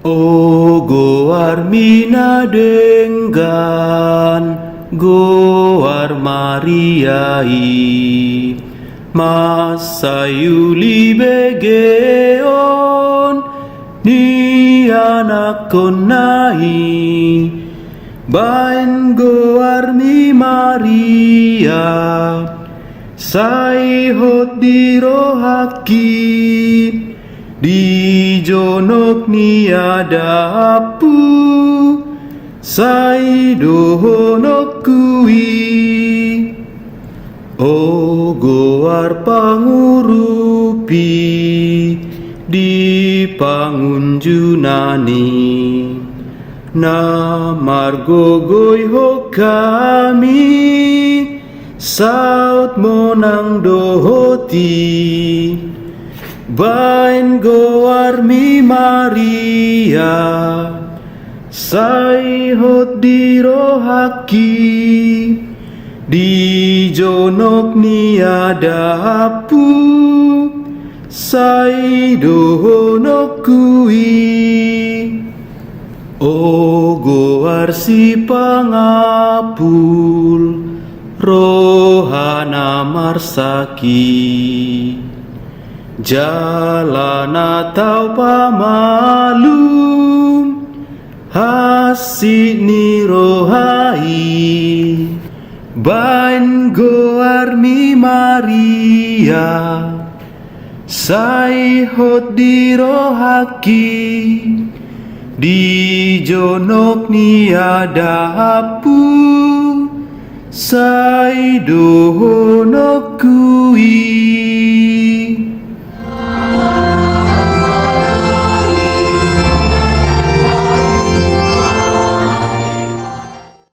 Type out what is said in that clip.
O goar mina dengan goar Mariai masayuli begeon ni anak konai bain goar mi Maria sai hot di rohaki di jonok ni adapu sai dohonok kui o goar pangurupi di pangunjunani na margogoi ho kami saut monang dohoti bain goar mi Maria sai hot di rohaki di jonok ni adapu sai dohonok kui o goar si pangapul rohana marsaki jalan atau pamalum hasik ni rohai bain goar mi Maria sai hot di rohaki di jonok ni adapu sai dohonok kui